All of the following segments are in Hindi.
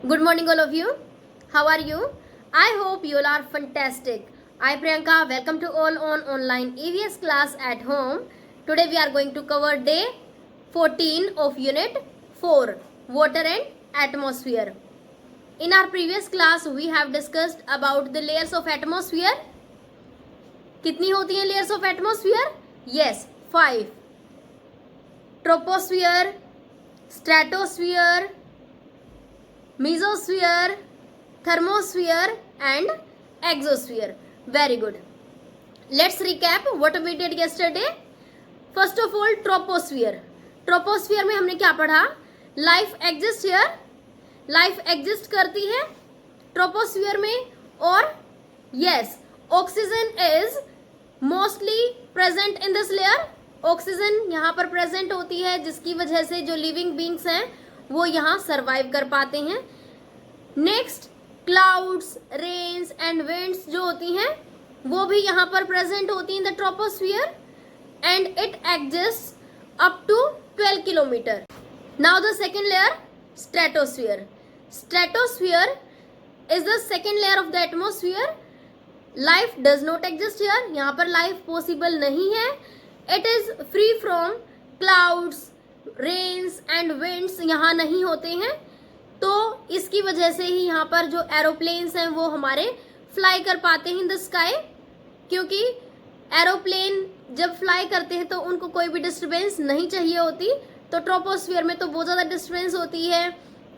Good morning, all of you. How are you? I hope you all are fantastic. I, Priyanka, welcome to all on online EVS class at home. Today we are going to cover day 14 of Unit 4, Water and Atmosphere. In our previous class, we have discussed about the layers of atmosphere. कितनी होती हैं layers of atmosphere? Yes, 5. Troposphere, stratosphere, mesosphere, thermosphere and exosphere. Very good. Let's recap what we did yesterday. First of all, troposphere. Troposphere में हमने क्या पढ़ा? Life exists here. Life exist करती है troposphere में और yes, oxygen is mostly present in this layer. Oxygen यहाँ पर प्रेजेंट होती है जिसकी वजह से जो लिविंग बींग्स हैं वो यहाँ सरवाइव कर पाते हैं. Next, clouds, rains and winds जो होती हैं वो भी यहाँ पर प्रेजेंट होती हैं in the troposphere and it exist up to 12 kilometre. Now the second layer, stratosphere. Stratosphere is the second layer of the atmosphere. Life does not exist here. यहाँ पर लाइफ पॉसिबल नहीं है. It is free from clouds, rains and winds यहाँ नहीं होते हैं. तो इसकी वजह से ही यहाँ पर जो एरोप्लेन्स हैं वो हमारे फ्लाई कर पाते हैं इन द स्काई, क्योंकि एरोप्लेन जब फ्लाई करते हैं तो उनको कोई भी डिस्टर्बेंस नहीं चाहिए होती. तो ट्रोपोस्फियर में तो बहुत ज़्यादा डिस्टर्बेंस होती है.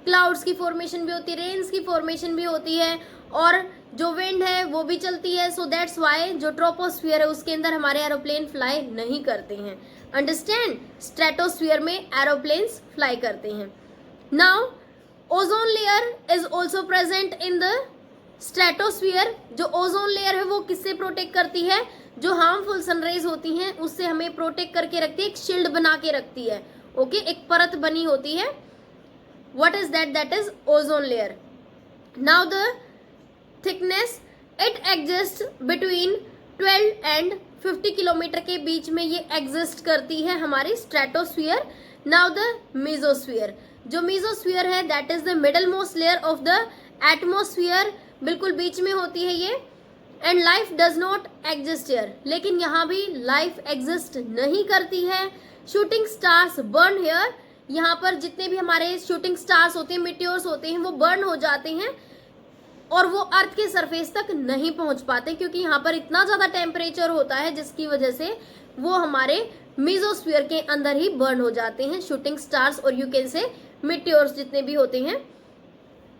क्लाउड्स की फॉर्मेशन भी होती है, रेन्स की फॉर्मेशन भी होती है और जो विंड है वो भी चलती है. सो दैट्स वाई जो ट्रोपोस्फियर है उसके अंदर हमारे एरोप्लेन फ्लाई नहीं करते हैं. अंडरस्टैंड? स्ट्रेटोस्फियर में एरोप्लेन्स फ्लाई करते हैं. Now ozone layer is also present in the stratosphere. जो ओजोन लेयर है वो किससे प्रोटेक्ट करती है? जो हार्मफुल सनराइज होती हैं उससे हमें प्रोटेक्ट करके रखती है, एक शील्ड बना के रखती है. ओके, एक परत बनी होती है. What is that? That is ozone layer. Now the thickness, it exist between 12 and 50 kilometre के बीच में ये एग्जिस्ट करती है हमारी स्ट्रेटोस्फियर. Now the mesosphere. जो मेसोस्फियर है that is the middle most layer of the atmosphere. बिल्कुल बीच में होती है ये. And life does not exist here. लेकिन यहाँ भी लाइफ एग्जिस्ट नहीं करती है. Shooting stars burn here. यहाँ पर जितने भी हमारे शूटिंग स्टार्स होते हैं, मिट्योर्स होते हैं, वो बर्न हो जाते हैं और वो अर्थ के सरफेस तक नहीं पहुंच पाते, क्योंकि यहाँ पर इतना ज़्यादा टेम्परेचर होता है जिसकी वजह से वो हमारे मेसोस्फीयर के अंदर ही बर्न हो जाते हैं. शूटिंग स्टार्स और यू कैन से मिट्योर्स जितने भी होते हैं.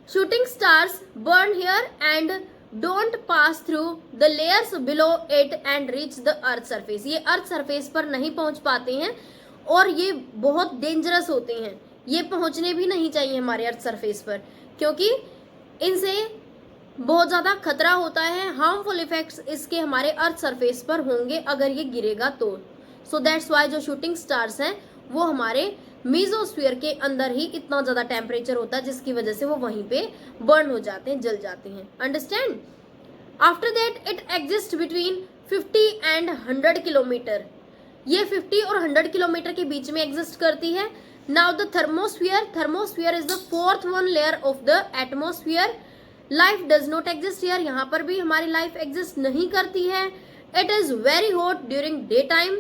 Shooting stars burn here and don't pass through the layers below it and reach the earth surface. ये अर्थ सरफेस पर नहीं पहुंच पाते हैं और ये बहुत डेंजरस होते हैं. ये पहुंचने भी नहीं चाहिए हमारे अर्थ सरफेस पर, क्योंकि इनसे बहुत ज़्यादा खतरा होता है. हार्मफुल इफेक्ट्स इसके हमारे अर्थ सरफेस पर होंगे अगर ये गिरेगा तो. सो दैट्स वाई जो शूटिंग स्टार्स हैं वो हमारे मेसोस्फीयर के अंदर ही इतना ज़्यादा टेम्परेचर होता है जिसकी वजह से वो वहीं पे बर्न हो जाते हैं, जल जाते हैं. Understand? After that it exist between 50 and 100 kilometre. ये 50 और 100 किलोमीटर के बीच में एग्जिस्ट करती है. Now the thermosphere. Thermosphere is the fourth one layer of the atmosphere. Life does not exist here. यहाँ पर भी हमारी लाइफ एग्जिस्ट नहीं करती है. It is very hot during day time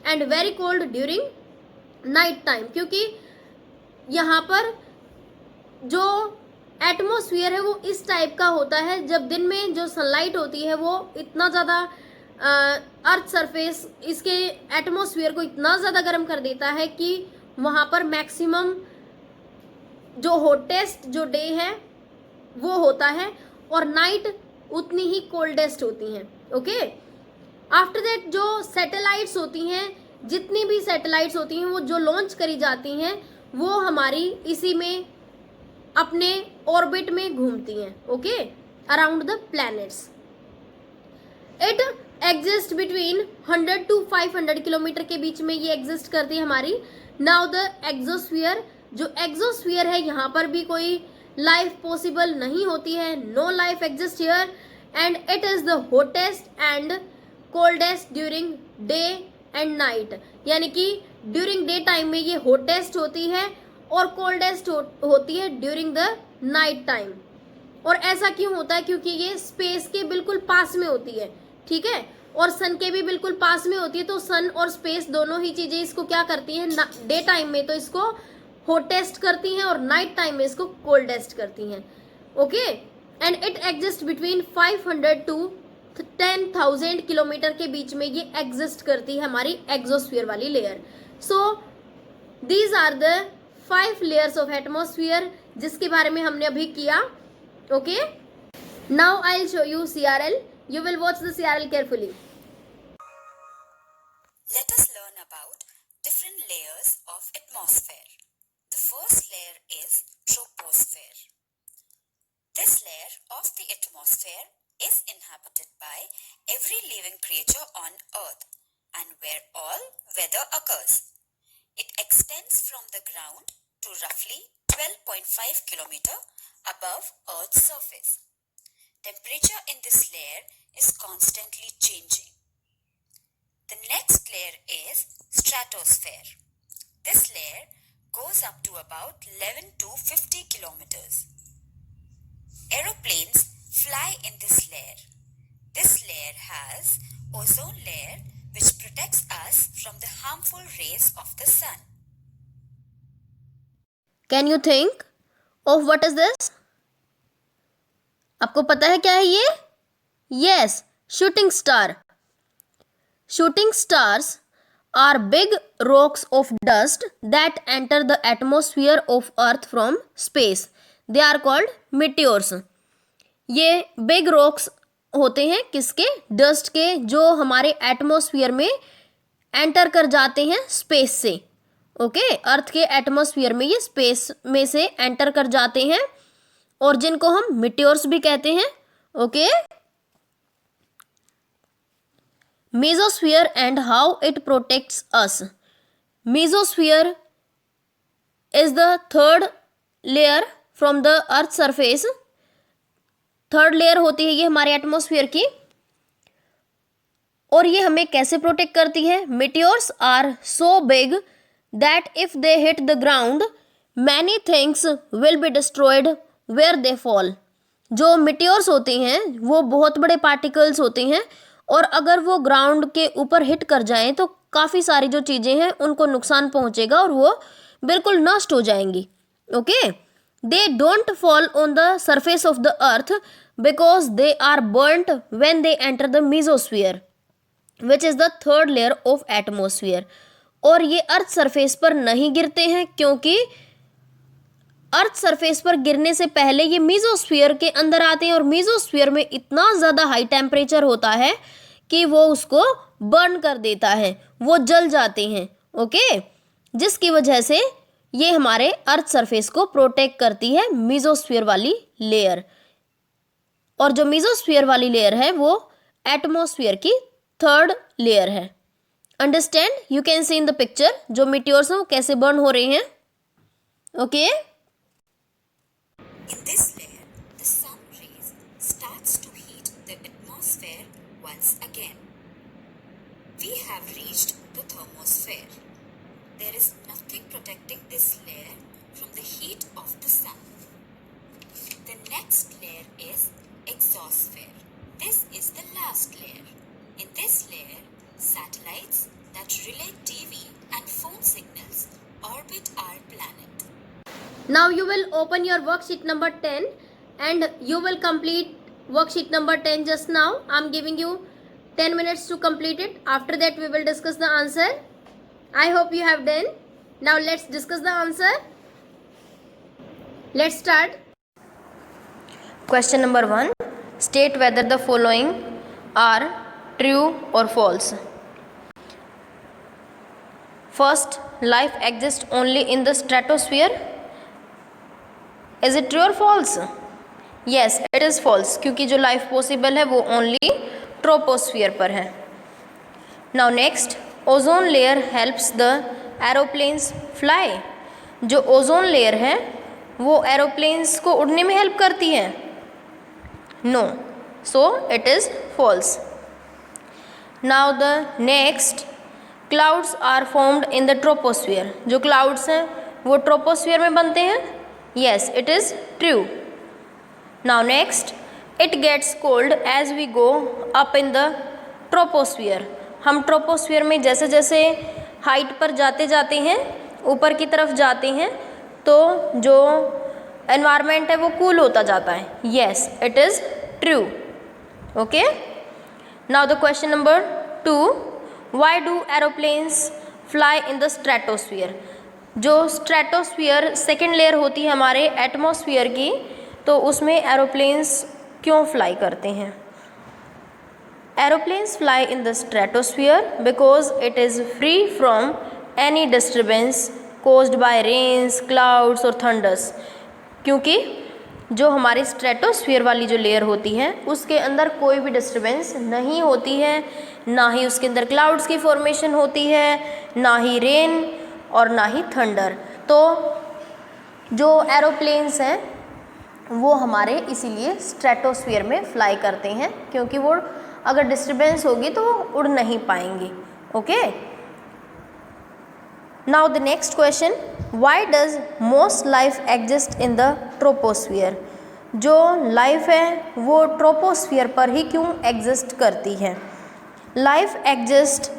and very cold during night time. क्योंकि यहाँ पर जो एटमोस्फियर है वो इस टाइप का होता है, जब दिन में जो सनलाइट होती है वो इतना ज़्यादा अर्थ सरफेस इसके एटमोस्फियर को इतना ज़्यादा गर्म कर देता है कि वहाँ पर मैक्सिमम जो हॉटेस्ट जो डे है वो होता है और नाइट उतनी ही कोल्डेस्ट होती हैं. ओके, आफ्टर दैट जो सैटेलाइट्स होती हैं, जितनी भी सैटेलाइट्स होती हैं वो जो लॉन्च करी जाती हैं वो हमारी इसी में अपने ऑर्बिट में घूमती हैं. Okay, around the planets. It exist between 100 to 500 kilometre के बीच में ये एग्जिस्ट करती है हमारी. Now the exosphere. जो एक्सोस्फीयर है यहाँ पर भी कोई लाइफ पॉसिबल नहीं होती है. No life exist here and it is the hottest and coldest during day and night. यानी कि ड्यूरिंग डे टाइम में ये हॉटेस्ट होती है और कोल्डेस्ट होती है ड्यूरिंग द नाइट टाइम। और ऐसा क्यों होता है? क्योंकि ये स्पेस के बिल्कुल पास में होती है, ठीक है, और सन के भी बिल्कुल पास में होती है। तो सन और स्पेस दोनों ही चीजें इसको क्या करती हैं, डे टाइम में तो इसको हॉटेस्ट करती हैं और नाइट टाइम में इसको कोल्डेस्ट करती हैं। Okay, and it exist between 500 to 10,000 kilometre के बीच में ये एग्जिस्ट करती है हमारी एग्जोस्फीयर वाली layer. So these are the 5 layers of atmosphere जिसके बारे में हमने अभी किया। ओके, now I will show you CRL. You will watch the CRL carefully. Let us learn about different layers of atmosphere. The first layer is troposphere. This layer of the atmosphere is inhabited by every living creature on Earth and where all weather occurs. It extends from the ground to roughly 12.5 km above Earth's surface. Temperature in this layer is constantly changing. The next layer is stratosphere. This layer goes up to about 11 to 50 kilometers. Aeroplanes fly in this layer. This layer has ozone layer which protects us from the harmful rays of the sun. Can you think of what is this? आपको पता है क्या है ये? Yes, shooting star. Shooting stars are big rocks of dust that enter the atmosphere of Earth from space. They are called meteors. ये big rocks होते हैं किसके? डस्ट के, जो हमारे एटमोस्फियर में एंटर कर जाते हैं स्पेस से। ओके, अर्थ के एटमोस्फियर में ये स्पेस में से एंटर कर जाते हैं और जिनको हम मिट्योर्स भी कहते हैं। Okay, mesosphere and how it protects us. Mesosphere is the third layer from the earth surface. Third layer होती है ये हमारे एटमोस्फियर की, और ये हमें कैसे प्रोटेक्ट करती है? Meteors are so big that if they hit the ground many things will be destroyed where they fall. जो मिट्योर्स होते हैं वो बहुत बड़े पार्टिकल्स होते हैं, और अगर वो ग्राउंड के ऊपर हिट कर जाएं तो काफ़ी सारी जो चीज़ें हैं उनको नुकसान पहुंचेगा और वो बिल्कुल नष्ट हो जाएंगी। Okay, they don't fall on the surface of the earth because they are burnt when they enter the mesosphere which is the third layer of atmosphere. और ये अर्थ सरफेस पर नहीं गिरते हैं क्योंकि अर्थ सरफेस पर गिरने से पहले ये मेसोस्फीयर के अंदर आते हैं, और मेसोस्फीयर में इतना ज़्यादा हाई टेम्परेचर होता है कि वो उसको बर्न कर देता है, वो जल जाते हैं। ओके, जिसकी वजह से ये हमारे अर्थ सरफेस को प्रोटेक्ट करती है मेसोस्फीयर वाली लेयर। और जो मेसोस्फीयर वाली लेयर है वो एटमोस्फियर की थर्ड लेयर है। Understand? You can see in the picture जो मीटियोर्स हैं वो कैसे बर्न हो रहे हैं। Okay, In this layer, the sun rays starts to heat the atmosphere once again. We have reached the thermosphere. There is nothing protecting this layer from the heat of the sun. The next layer is exosphere. This is the last layer. In this layer, satellites that relay TV and phone signals orbit our planet. now you will open your worksheet number 10 and you will complete worksheet number 10 just now. I'm giving you 10 minutes to complete it. After that we will discuss the answer. I hope you have done. Now let's discuss the answer. Let's start. Question number 1. State whether the following are true or false. First, life exists only in the stratosphere. Is it true or false? Yes, it is false, क्योंकि जो लाइफ पॉसिबल है वो ओनली ट्रोपोस्फियर पर है। Now next, ozone layer helps the aeroplanes fly. जो ओजोन लेयर है वो एरोप्लेन्स को उड़ने में हेल्प करती है। No, so it is false. Now the next, clouds are formed in the troposphere. जो क्लाउड्स हैं वो ट्रोपोस्फियर में बनते हैं। Yes, it is true. Now next, it gets cold as we go up in the troposphere. हम ट्रोपोस्फियर में जैसे जैसे हाइट पर जाते जाते हैं, ऊपर की तरफ जाते हैं, तो जो एनवायरनमेंट है वो कूल होता जाता है. Yes, it is true. Okay. Now the question number 2. Why do aeroplanes fly in the stratosphere? जो स्ट्रेटोस्फियर सेकेंड लेयर होती है हमारे एटमॉस्फियर की, तो उसमें एरोप्लेन्स क्यों फ्लाई करते हैं? Aeroplanes fly in the stratosphere because it is free from any disturbance caused by rains, clouds और थंडर्स. क्योंकि जो हमारी स्ट्रेटोस्फियर वाली जो लेयर होती है उसके अंदर कोई भी डिस्टर्बेंस नहीं होती है, ना ही उसके अंदर क्लाउड्स की फॉर्मेशन होती है, ना ही रेन और ना ही थंडर. तो जो एरोप्लेन्स हैं वो हमारे इसीलिए स्ट्रेटोस्फियर में फ्लाई करते हैं, क्योंकि वो अगर डिस्टर्बेंस होगी तो वो उड़ नहीं पाएंगी. Okay. Now the next question, why does most life exist in the troposphere? जो लाइफ है वो ट्रोपोस्फियर पर ही क्यों एग्जिस्ट करती है? Life exist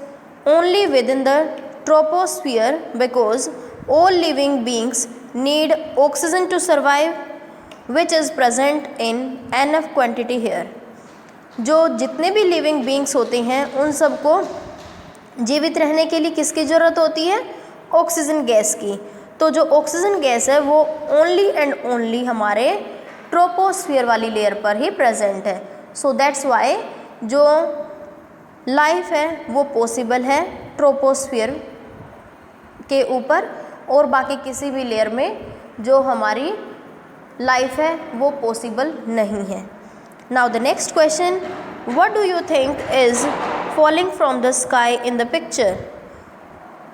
only with in the troposphere because all living beings need oxygen to survive, which is present in enough quantity here. जो जितने भी लिविंग बींग्स होते हैं उन सबको जीवित रहने के लिए किसकी ज़रूरत होती है? ऑक्सीजन गैस की. तो जो ऑक्सीजन गैस है वो ओनली एंड ओनली हमारे ट्रोपोस्फियर वाली लेयर पर ही प्रेजेंट है. सो दैट्स वाई जो लाइफ है वो पॉसिबल है ट्रोपोस्फियर के ऊपर, और बाकी किसी भी लेयर में जो हमारी लाइफ है वो पॉसिबल नहीं है. Now the next question, what do you think is falling from the sky in the picture?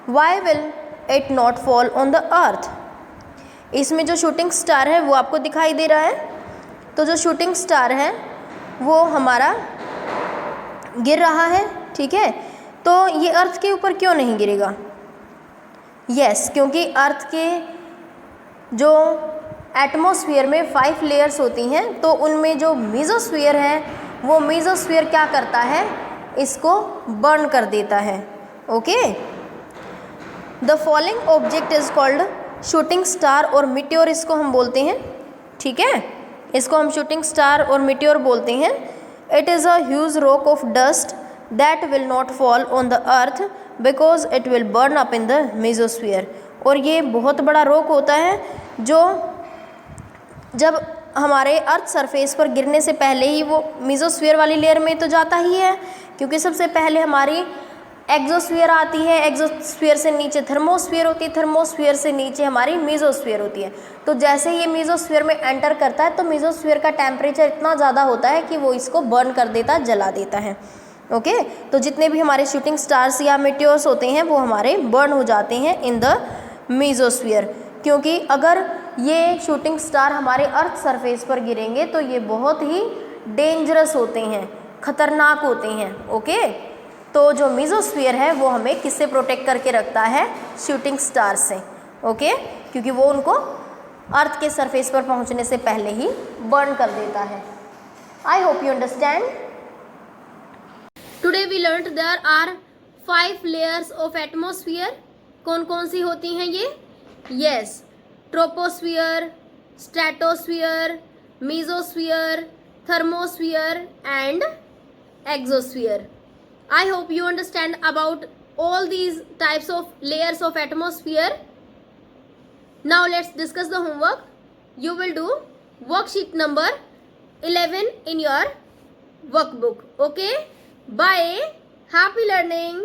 Why will it not fall on the earth? इसमें जो शूटिंग स्टार है वो आपको दिखाई दे रहा है. तो जो शूटिंग स्टार है वो हमारा गिर रहा है, ठीक है. तो ये अर्थ के ऊपर क्यों नहीं गिरेगा? यस, क्योंकि अर्थ के जो एटमॉस्फेयर में 5 लेयर्स होती हैं, तो उनमें जो मीजोस्फीयर है वो मीजोस्फीयर क्या करता है? इसको बर्न कर देता है. Okay. The falling object is called shooting star और मिट्योर इसको हम बोलते हैं, ठीक है. इसको हम शूटिंग स्टार और मिट्योर बोलते हैं. It is a huge rock of dust that will not fall on the earth because it will burn up in the mesosphere. और ये बहुत बड़ा रॉक होता है जो जब हमारे अर्थ सरफेस पर गिरने से पहले ही वो मेसोस्फीयर वाली लेयर में तो जाता ही है, क्योंकि सबसे पहले हमारी एक्सोस्फीयर आती है, एक्सोस्फीयर से नीचे थर्मोस्फीयर होती है, थर्मोस्फीयर से नीचे हमारी मेसोस्फीयर होती है. तो जैसे ये मेसोस्फीयर में एंटर करता है तो मेसोस्फीयर का टेम्परेचर इतना ज़्यादा होता है कि वो इसको बर्न कर देता, जला देता है. ओके. तो जितने भी हमारे शूटिंग स्टार्स या मेटियोर्स होते हैं वो हमारे बर्न हो जाते हैं इन द मेसोस्फीयर, क्योंकि अगर ये शूटिंग स्टार हमारे अर्थ सरफेस पर गिरेंगे तो ये बहुत ही डेंजरस होते हैं, ख़तरनाक होते हैं. ओके. तो जो मेसोस्फीयर है वो हमें किससे प्रोटेक्ट करके रखता है? शूटिंग स्टार से. ओके. क्योंकि वो उनको अर्थ के सरफेस पर पहुंचने से पहले ही बर्न कर देता है. I hope you understand. Today we learned there are 5 layers of atmosphere. कौन कौन सी होती हैं ये? Yes, troposphere, stratosphere, mesosphere, thermosphere and exosphere. I hope you understand about all these types of layers of atmosphere. Now let's discuss the homework. You will do worksheet number 11 in your workbook. Okay? Bye. Happy learning.